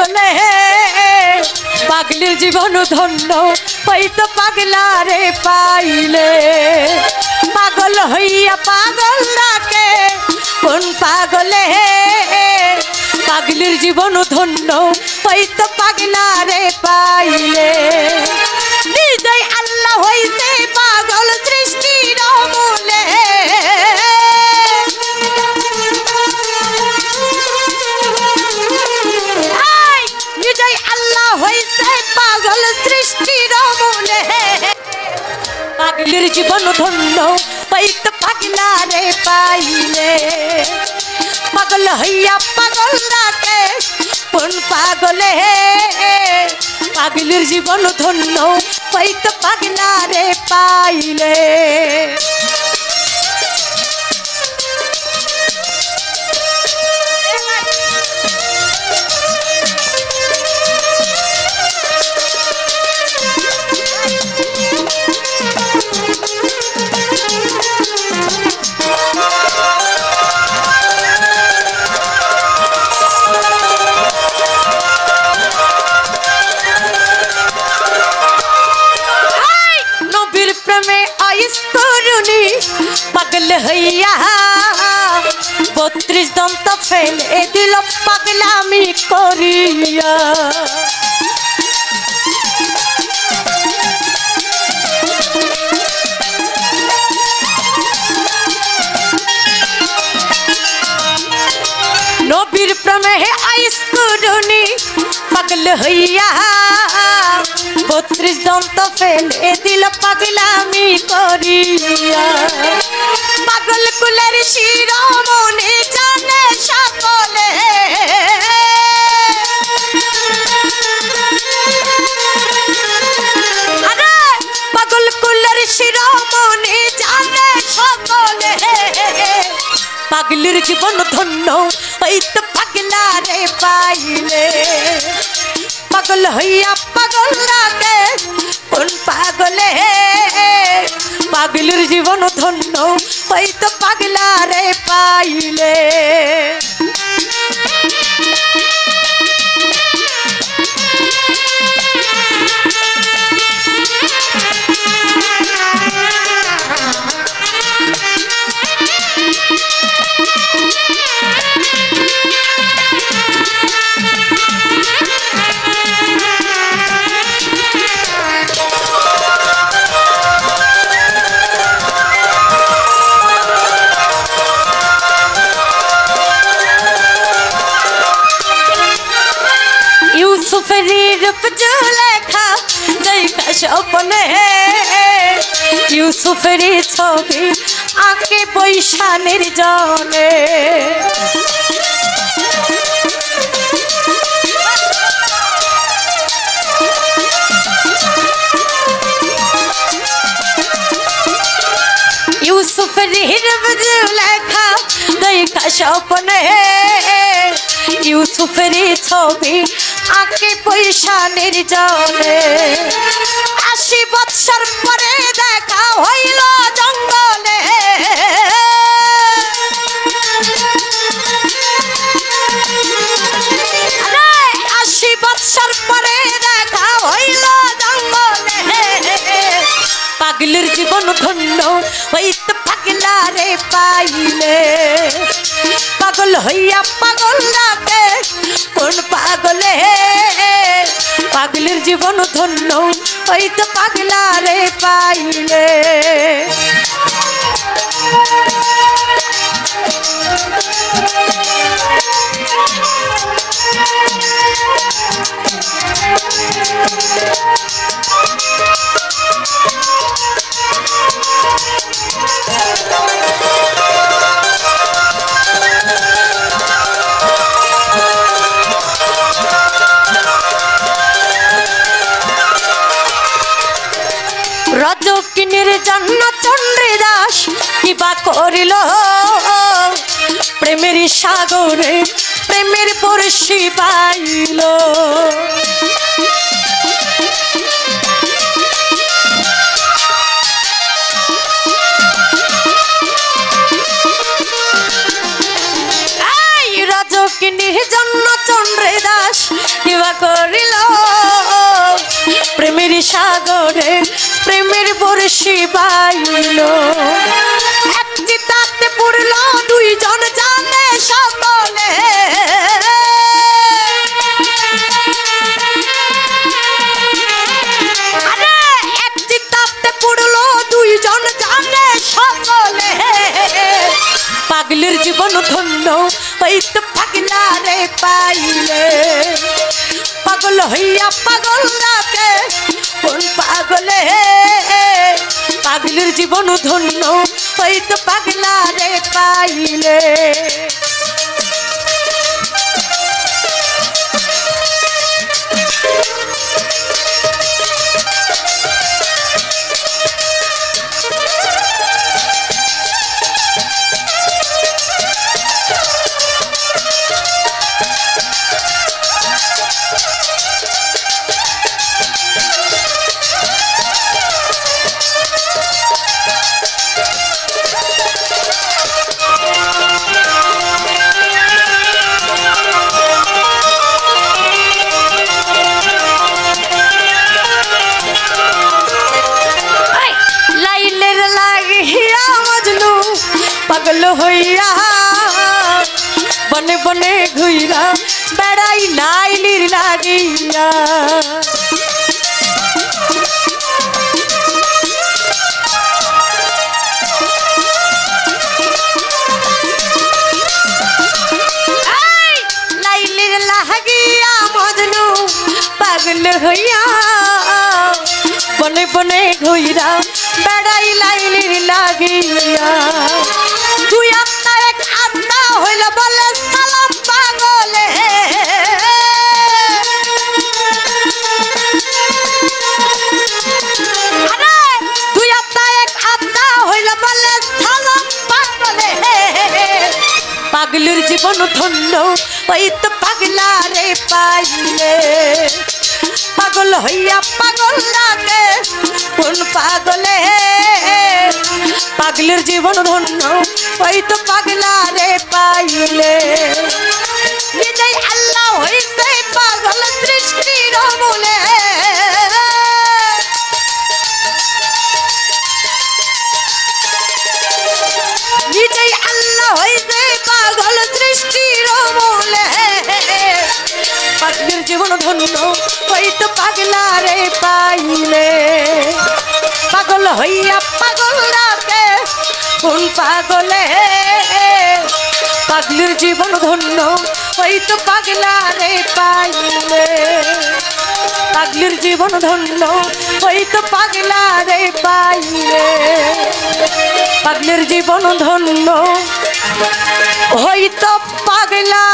পাগলে পাগলির জীবন ধন্য হইতো পাগলারে পাইলে পাগল হইয়া পাগল ডাকে কোন পাগলে পাগলির জীবন ধন্য হইতো পাগলারে পাইলে নিজেই আল্লাহ হইতে পাগল সৃষ্টির মূলে নিজেই আল্লাহ হইতে পাগল সৃষ্টির মূলে পাগলির জীবন ধন্য হইতো পাগলারে পাইলে পাগল হইয়া পাগল ডাকে কোন পাগলে পাগলির জীবন ধন্য হইতো পাগলারে পাইলে पागल हैया 32 दंत फेले दिल पागलामी करिया नबीर प्रेमे आइस करुनी पागल हैया 32 दंत फेले दिल पागलामी करिया पागल कुलेर शिरोमणि जाने सकले अरे पागल कुलेर शिरोमणि जाने सकले पागलिर जीवन धन्य हईतो पागलारे पाइले पागल हइया पागल डाके कोन पागले पागलिर जीवन धन्य हईतो पागलारे पाइले सपने यूसुफेरी छवि आके बैशा निर्जने यूसुफेरी लेखा देखा सपने यूसुफेरी छवि आके बैशा निर्जने 80 বছর পরে দেখা হইল জঙ্গলে আরে 80 বছর পরে দেখা হইল জঙ্গলে পাগলির জীবন ধন্য হইতো পাগলারে পাইলে পাগল হইয়া পাগল ডাকে কোন পাগলে পাগলির জীবন ধন্য হইতো পাগলারে পাইলে रजकिनीर जन्म चंद्रदास किबा करिल प्रेमेर सागरे प्रेमेर बर्षि पाइल रजकिनीर जन्म चंद्रदास किबा শিবাইল এক চিতাতে পুরল দুইজন জানে সকলে আরে এক চিতাতে পুরল দুইজন জানে সকলে পাগলের জীবন ধন্য হইতে পাগলা রে পাইলে পাগল হইয়া পাগল রাতে কোন পাগলে পাগলের জীবন ধন্য হইতে পাগলা রে পাইলে পাগল হইয়া বনে বনে ঘুইরা বেড়াই লাইলির লাগিয়া লাইলির লাগিয়া মজনু পাগল হইয়া বনে বনে ঘুইরা বেড়াই লাইলির লাগিয়া তুই আত্মা এক আত্মা হইল বলে সালাম পাগলে আরে তুই আত্মা এক আত্মা হইল বলে সালাম পাগলে পাগলের জীবন ধন্য হইতে পাগলা রে পাইলে পাগল হইয়া পাগল লাগে কোন পাগলে পাগলের জীবন ধন্য হইতো পাগলা রে পাইলে নিজেই আল্লাহ হইতে পাগল সৃষ্টির মূলে নিজেই আল্লাহ হইতে পাগল সৃষ্টির মূলে পাগলের জীবন ধন্য হইতো পাগলা রে পাইলে পাগল হইয়া পাগল রাতে কোন পাগলে পাগলের জীবন ধন্য হইতো পাগলা রে পাইলে পাগলের জীবন ধন্য হইতো পাগলা রে পাইলে পাগলের জীবন ধন্য হইতো পাগলা